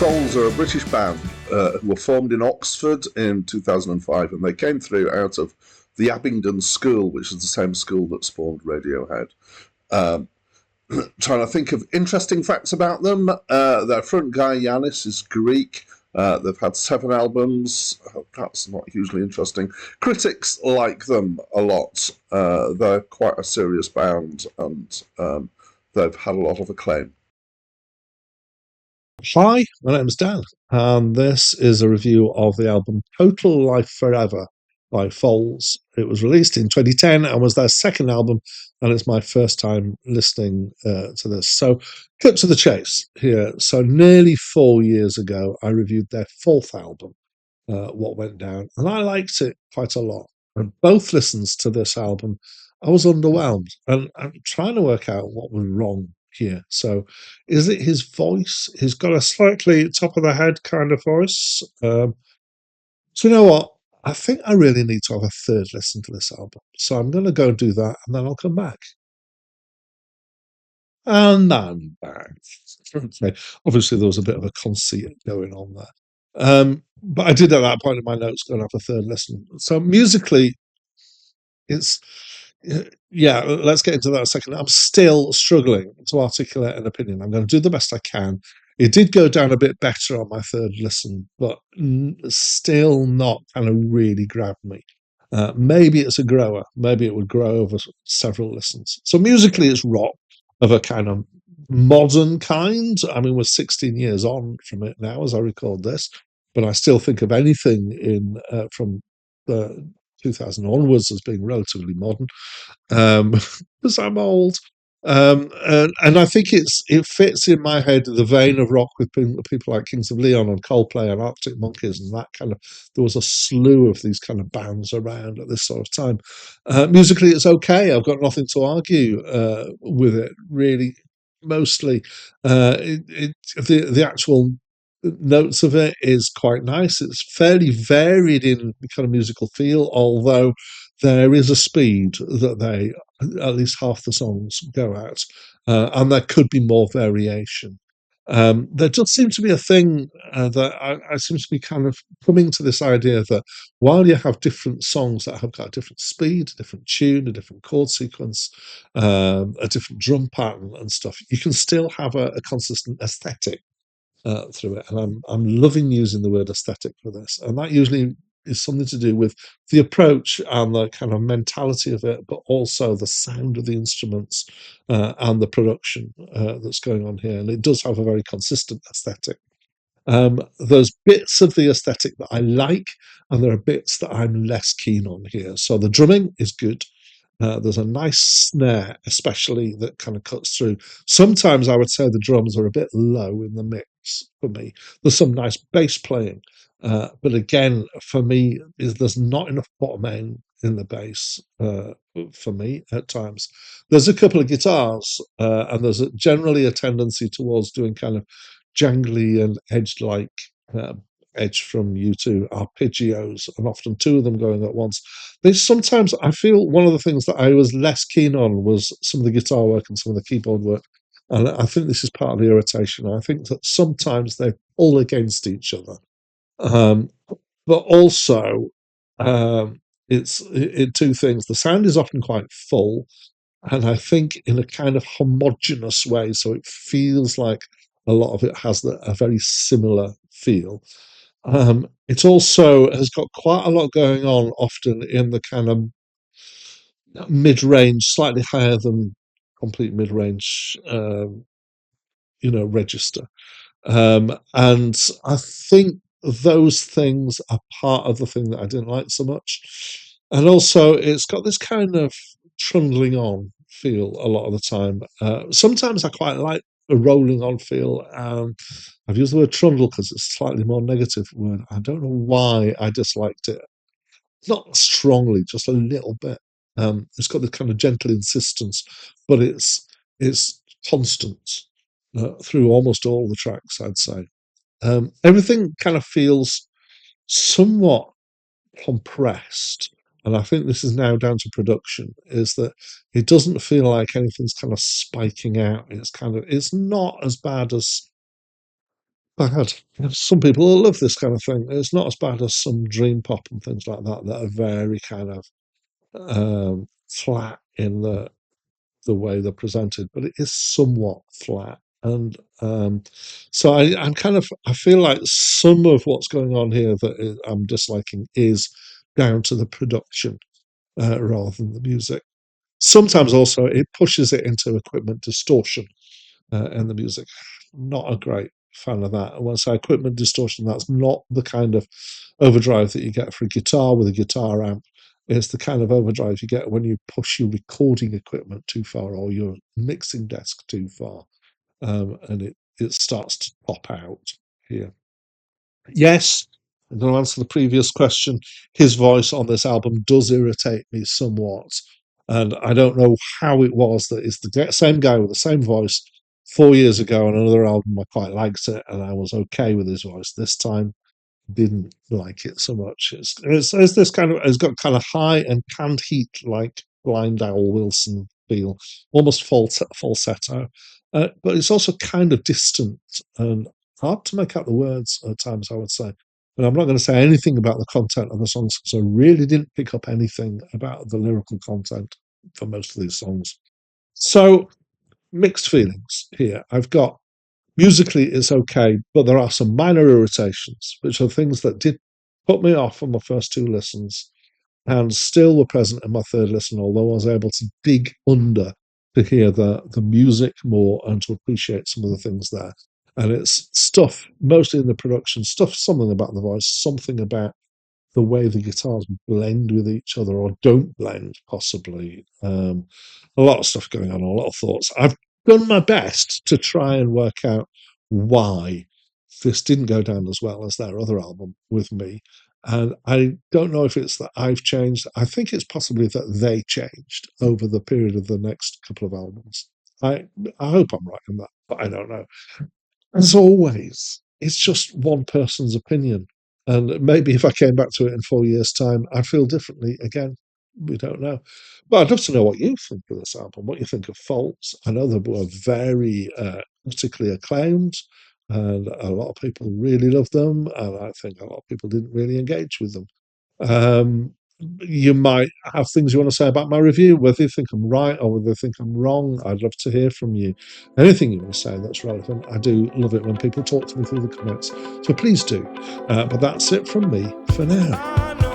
Foals are a British band who were formed in Oxford in 2005, and they came through out of the Abingdon School, which is the same school that spawned Radiohead. Trying to think of interesting facts about them. Their front guy, Yanis, is Greek. They've had 7 albums. That's not hugely interesting. Critics like them a lot. They're quite a serious band, and they've had a lot of acclaim. Hi, my name's Dan, and this is a review of the album Total Life Forever by Foals. It was released in 2010 and was their second album, and it's my first time listening to this. So, cut to the chase here. So, nearly 4 years ago, I reviewed their 4th album, What Went Down, and I liked it quite a lot. And both listens to this album, I was underwhelmed, and I'm trying to work out what was wrong here. So, is it his voice? He's got a slightly top of the head kind of voice. So, you know what? I think I really need to have a third listen to this album. So, I'm going to go and do that, and then I'll come back. And I'm back. Okay. Obviously, there was a bit of a conceit going on there. But I did at that point in my notes go and have a third listen. So, musically, it's yeah, let's get into that in a second. I'm still struggling to articulate an opinion. I'm going to do the best I can. It did go down a bit better on my third listen, but still not kind of really grabbed me. Maybe it's a grower. Maybe it would grow over several listens. So musically, it's rock of a kind of modern kind. I mean, we're 16 years on from it now as I record this, but I still think of anything in from the 2000 onwards as being relatively modern, because I'm old. And I think it fits in my head the vein of rock with people like Kings of Leon and Coldplay and Arctic Monkeys and that kind of. There was a slew of these kind of bands around at this sort of time. Musically, it's okay. I've got nothing to argue with it. Really, mostly, the actual notes of it is quite nice. It's fairly varied in the kind of musical feel, although there is a speed that they, at least half the songs go at, and there could be more variation. There does seem to be a thing that I seem to be kind of coming to this idea that while you have different songs that have got a different speed, a different tune, a different chord sequence, a different drum pattern and stuff, you can still have a consistent aesthetic through it. And I'm loving using the word aesthetic for this. And that usually is something to do with the approach and the kind of mentality of it, but also the sound of the instruments and the production that's going on here. And it does have a very consistent aesthetic. There's bits of the aesthetic that I like, and there are bits that I'm less keen on here. So the drumming is good. There's a nice snare, especially that kind of cuts through. Sometimes I would say the drums are a bit low in the mix for me. There's some nice bass playing, but again, for me, there's not enough bottom end in the bass for me at times. There's a couple of guitars, and there's generally a tendency towards doing kind of jangly and edge-like Edge from U2 arpeggios, and often 2 of them going at once. Sometimes I feel one of the things that I was less keen on was some of the guitar work and some of the keyboard work, and I think this is part of the irritation. I think that sometimes they pull against each other, but also it's 2 things. The sound is often quite full, and I think in a kind of homogenous way, so it feels like a lot of it has a very similar feel. It also has got quite a lot going on, often in the kind of mid-range, slightly higher than complete mid-range, register. And I think those things are part of the thing that I didn't like so much. And also, it's got this kind of trundling on feel a lot of the time. Sometimes I quite like a rolling on feel. I've used the word trundle because it's a slightly more negative word. I don't know why I disliked it. Not strongly, just a little bit. It's got this kind of gentle insistence, but it's constant through almost all the tracks, I'd say. Everything kind of feels somewhat compressed, and I think this is now down to production, is that it doesn't feel like anything's kind of spiking out. It's not as bad as bad. Some people will love this kind of thing. It's not as bad as some dream pop and things like that that are very kind of flat in the way they're presented, but it is somewhat flat. And so I feel like some of what's going on here that I'm disliking is down to the production rather than the music. Sometimes also it pushes it into equipment distortion in the music. Not a great fan of that. And when I say equipment distortion, that's not the kind of overdrive that you get for a guitar with a guitar amp. It's the kind of overdrive you get when you push your recording equipment too far or your mixing desk too far, and it starts to pop out here. Yes, I'm going to answer the previous question. His voice on this album does irritate me somewhat. And I don't know how it was that it's the same guy with the same voice 4 years ago on another album. I quite liked it and I was okay with his voice. This time, didn't like it so much. It's this kind of, it's got kind of high and canned heat like Blind Owl Wilson feel, almost falsetto, but it's also kind of distant and hard to make out the words at times, I would say. But I'm not going to say anything about the content of the songs because I really didn't pick up anything about the lyrical content for most of these songs. So mixed feelings here. I've got musically it's okay, but there are some minor irritations, which are things that did put me off on my first two listens and still were present in my third listen, although I was able to dig under to hear the music more and to appreciate some of the things there. And it's stuff, mostly in the production, stuff, something about the voice, something about the way the guitars blend with each other or don't blend, possibly. A lot of stuff going on, a lot of thoughts. I've done my best to try and work out why this didn't go down as well as their other album with me. And I don't know if it's that I've changed. I think it's possibly that they changed over the period of the next couple of albums. I hope I'm right in that, but I don't know. As always, it's just one person's opinion. And maybe if I came back to it in 4 years' time, I'd feel differently again. We don't know. But I'd love to know what you think of this album, what you think of Foals. I know they were very critically acclaimed, and a lot of people really loved them, and I think a lot of people didn't really engage with them. Um, you might have things you want to say about my review, whether you think I'm right or whether you think I'm wrong. I'd love to hear from you. Anything you want to say that's relevant. I do love it when people talk to me through the comments. So please do. But that's it from me for now.